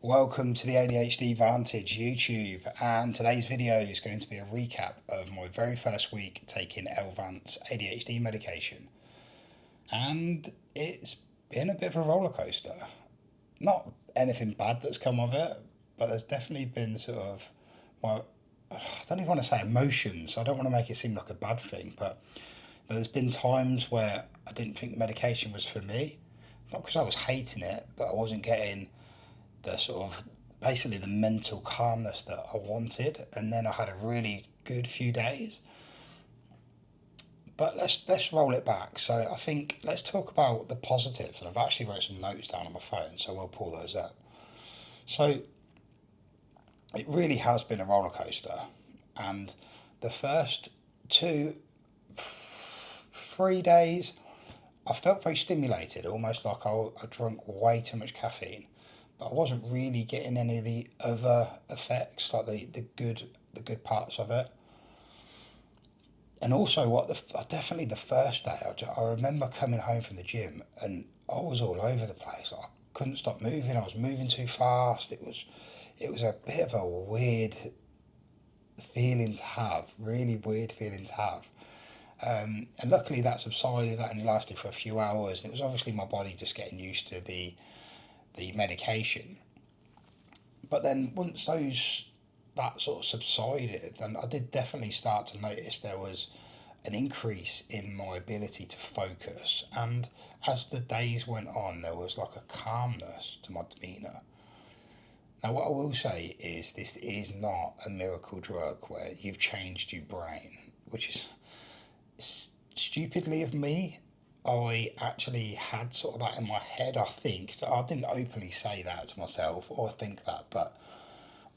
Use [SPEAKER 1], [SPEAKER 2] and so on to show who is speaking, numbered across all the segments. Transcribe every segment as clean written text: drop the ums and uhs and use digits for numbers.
[SPEAKER 1] Welcome to the ADHD Vantage YouTube, and today's video is going to be a recap of my very first week taking Elvanse ADHD medication. And it's been a bit of a roller coaster. Not anything bad that's come of it, but there's definitely been sort of I don't even want to say emotions. I don't want to make it seem like a bad thing, but there's been times where I didn't think the medication was for me. Not because I was hating it, but I wasn't getting the sort of basically the mental calmness that I wanted, and then I had a really good few days. But let's roll it back. So I think let's talk about the positives, and I've actually wrote some notes down on my phone, so we'll pull those up. So it really has been a roller coaster, and the first 3 days I felt very stimulated, almost like I drank way too much caffeine, but I wasn't really getting any of the other effects, like the good parts of it. And also, definitely the first day, I remember coming home from the gym and I was all over the place. Like, I couldn't stop moving. I was moving too fast. It was a bit of a weird feeling to have, really weird feeling to have. And luckily that subsided. That only lasted for a few hours, and it was obviously my body just getting used to the medication. But then once that sort of subsided, and I did definitely start to notice there was an increase in my ability to focus. And as the days went on, there was like a calmness to my demeanour. Now, what I will say is this is not a miracle drug where you've changed your brain, which is stupidly of me. I actually had sort of that in my head, I think. So I didn't openly say that to myself or think that, but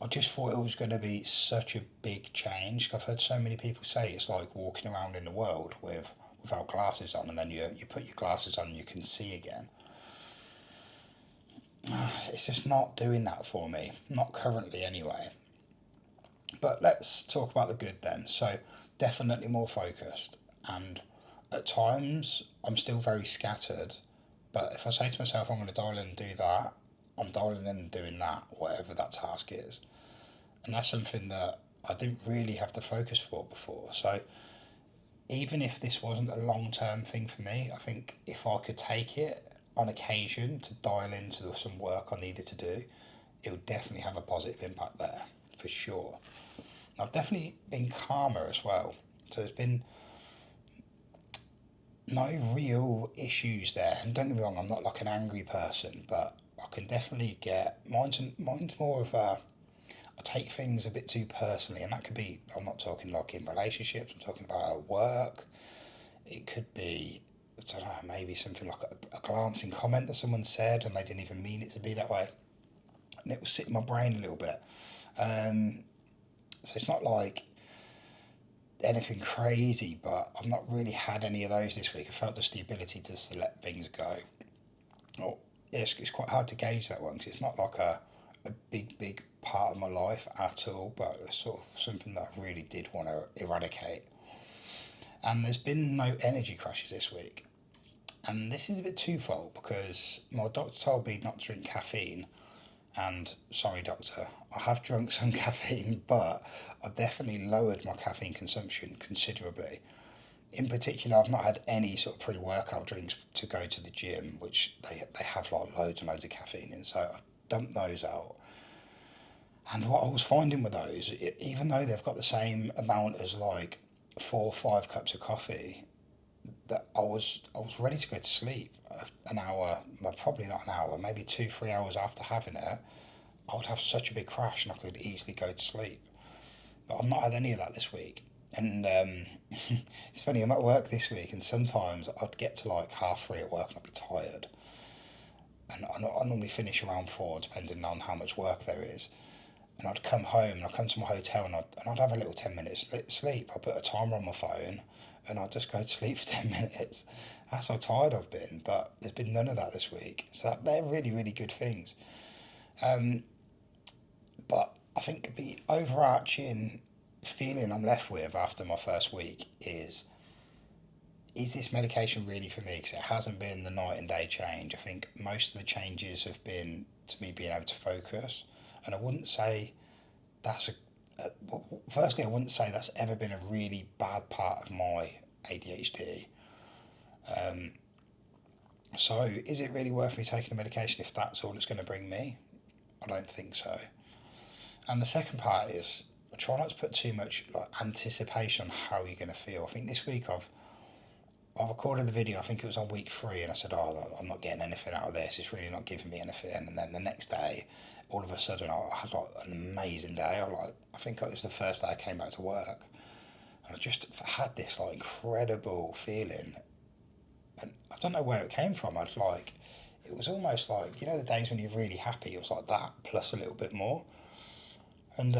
[SPEAKER 1] I just thought it was going to be such a big change. I've heard so many people say it's like walking around in the world without glasses on, and then you put your glasses on and you can see again. It's just not doing that for me, not currently anyway. But let's talk about the good then. So, definitely more focused, and at times I'm still very scattered. But if I say to myself I'm going to dial in and do that, I'm dialing in and doing that, whatever that task is. And that's something that I didn't really have the focus for before. So even if this wasn't a long term thing for me, I think if I could take it on occasion to dial into some work I needed to do, it would definitely have a positive impact there, for sure. I've definitely been calmer as well. So there's been no real issues there. And don't get me wrong, I'm not like an angry person, but I can definitely get mine's more of a I take things a bit too personally, and that could be, I'm not talking like in relationships, I'm talking about at work. It could be, I don't know, maybe something like a glancing comment that someone said and they didn't even mean it to be that way. And it will sit in my brain a little bit. Um, so it's not like anything crazy, but I've not really had any of those this week. I felt just the ability to let things go. Oh, it's quite hard to gauge that one because it's not like a big part of my life at all, but it's sort of something that I really did want to eradicate. And there's been no energy crashes this week. And this is a bit twofold because my doctor told me not to drink caffeine. And sorry, doctor, I have drunk some caffeine, but I've definitely lowered my caffeine consumption considerably. In particular, I've not had any sort of pre-workout drinks to go to the gym, which they have like loads and loads of caffeine in, so I've dumped those out. And what I was finding with those, even though they've got the same amount as like 4 or 5 cups of coffee, that I was ready to go to sleep an hour, well, probably not an hour, maybe 2 3 hours after having it. I would have such a big crash and I could easily go to sleep. But I've not had any of that this week. And it's funny, I'm at work this week, and sometimes I'd get to like 3:30 at work and I'd be tired. And I normally finish around 4, depending on how much work there is. And I'd come home and I'd come to my hotel and I'd have a little 10 minutes sleep. I'd put a timer on my phone and I'd just go to sleep for 10 minutes. That's how tired I've been, but there's been none of that this week. So they're really, really good things. Um, but I think the overarching feeling I'm left with after my first week is is this medication really for me? Because it hasn't been the night and day change. I think most of the changes have been to me being able to focus, and I wouldn't say that's firstly, I wouldn't say that's ever been a really bad part of my ADHD. Um, so, is it really worth me taking the medication if that's all it's going to bring me? I don't think so. And the second part is I try not to put too much like anticipation on how you're going to feel. I think this week I recorded the video. I think it was on week 3, and I said, "Oh, I'm not getting anything out of this. It's really not giving me anything." And then the next day, all of a sudden, I had like an amazing day. I think it was the first day I came back to work, and I just had this like incredible feeling, and I don't know where it came from. It was almost like the days when you're really happy. It was like that plus a little bit more. And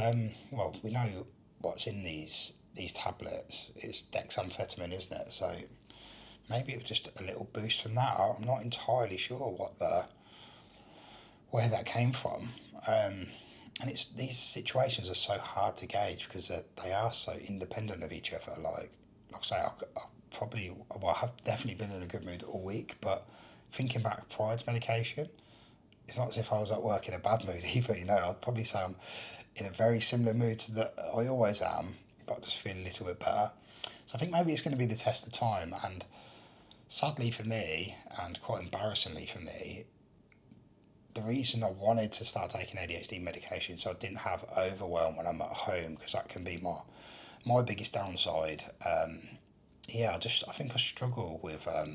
[SPEAKER 1] well, we know what's in these tablets. It's dexamphetamine, isn't it? So maybe it was just a little boost from that. I'm not entirely sure where that came from. And it's these situations are so hard to gauge because they are so independent of each other. Like I say, I probably I have definitely been in a good mood all week, but thinking back prior to medication, it's not as if I was at work in a bad mood either. I'd probably say I'm in a very similar mood to that I always am, but I just feel a little bit better. So I think maybe it's going to be the test of time. And sadly for me, and quite embarrassingly for me, the reason I wanted to start taking ADHD medication so I didn't have overwhelm when I'm at home, because that can be my biggest downside. I think I struggle with I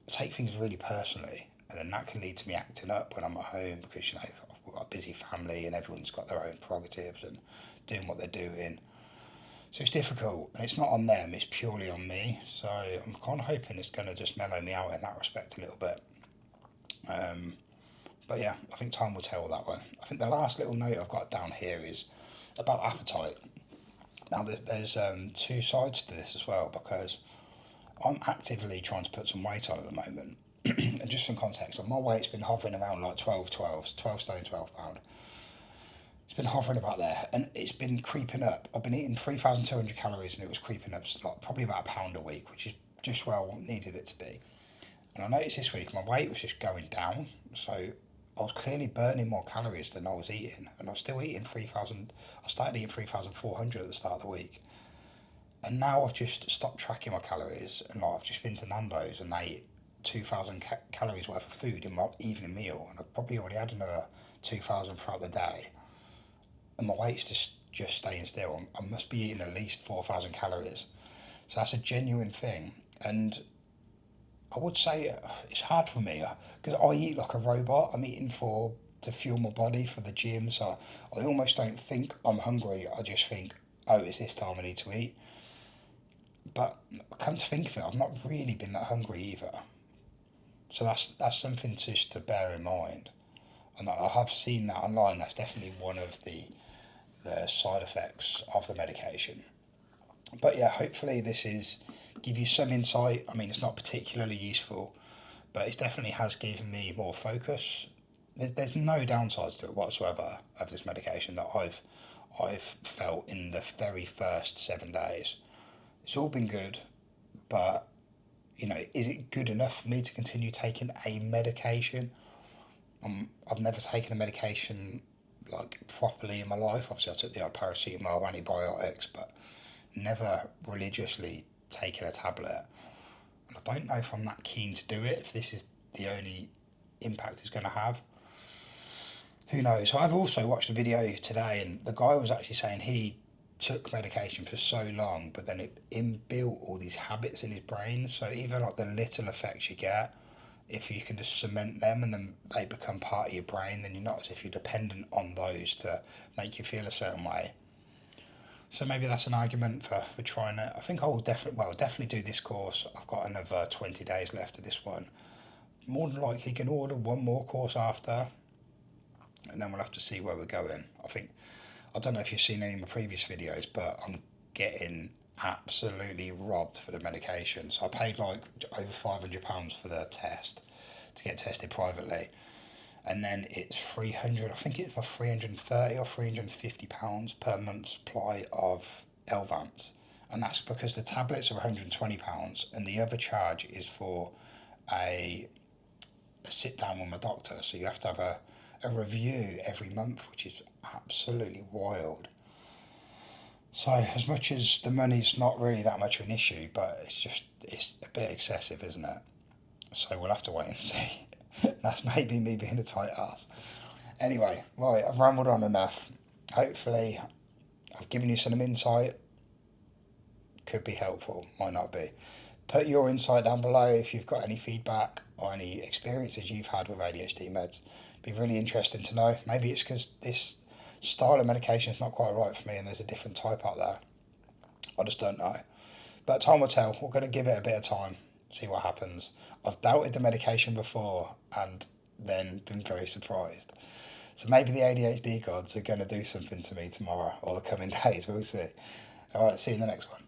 [SPEAKER 1] take things really personally, and then that can lead to me acting up when I'm at home because I've got a busy family and everyone's got their own prerogatives and doing what they're doing. So it's difficult, and it's not on them, it's purely on me. So I'm kind of hoping it's going to just mellow me out in that respect a little bit. But yeah, I think time will tell that one. I think the last little note I've got down here is about appetite. Now, there's two sides to this as well, because I'm actively trying to put some weight on at the moment. And just some context, my weight's been hovering around like 12 stone, 12 pound. It's been hovering about there, and it's been creeping up. I've been eating 3,200 calories, and it was creeping up like probably about a pound a week, which is just where I needed it to be. And I noticed this week my weight was just going down, so I was clearly burning more calories than I was eating, and I was still eating 3,000. I started eating 3,400 at the start of the week, and now I've just stopped tracking my calories, and I've just been to Nando's and ate 2,000 calories worth of food in my evening meal, and I've probably already had another 2,000 throughout the day, and my weight's just staying still. I must be eating at least 4,000 calories, so that's a genuine thing. And I would say it's hard for me because I eat like a robot. I'm eating to fuel my body for the gym, so I almost don't think I'm hungry. I just think, oh, it's this time I need to eat. But come to think of it, I've not really been that hungry either. So that's something to bear in mind. And I have seen that online. That's definitely one of the side effects of the medication. But yeah, hopefully this is give you some insight. I mean, it's not particularly useful, but it definitely has given me more focus. There's no downsides to it whatsoever of this medication that I've felt in the very first 7 days. It's all been good, but is it good enough for me to continue taking a medication? I've never taken a medication like properly in my life. Obviously, I took the paracetamol, antibiotics, but never religiously taken a tablet. And I don't know if I'm that keen to do it, if this is the only impact it's going to have. Who knows? I've also watched a video today, and the guy was actually saying he took medication for so long, but then it inbuilt all these habits in his brain. So even like the little effects you get, if you can just cement them and then they become part of your brain, then you're not as if you're dependent on those to make you feel a certain way. So maybe that's an argument for trying it. I think I will definitely do this course. I've got another 20 days left of this one. More than likely can order one more course after, and then we'll have to see where we're going. I don't know if you've seen any of my previous videos, but I'm getting absolutely robbed for the medication. So I paid like over £500 for the test to get tested privately, and then it's 300. I think it's for 330 or £350 per month supply of Elvanse, And that's because the tablets are £120 and the other charge is for a, a sit down with my doctor. So you have to have a review every month, which is absolutely wild. So as much as the money's not really that much of an issue, but it's a bit excessive, isn't it? So we'll have to wait and see. That's maybe me being a tight ass. Anyway, right, I've rambled on enough. Hopefully I've given you some insight. Could be helpful, might not be. Put your insight down below if you've got any feedback or any experiences you've had with ADHD meds. Be really interesting to know. Maybe it's because this style of medication is not quite right for me and there's a different type out there. I just don't know. But time will tell. We're going to give it a bit of time, see what happens. I've doubted the medication before and then been very surprised. So maybe the ADHD gods are going to do something to me tomorrow or the coming days. We'll see. All right, see you in the next one.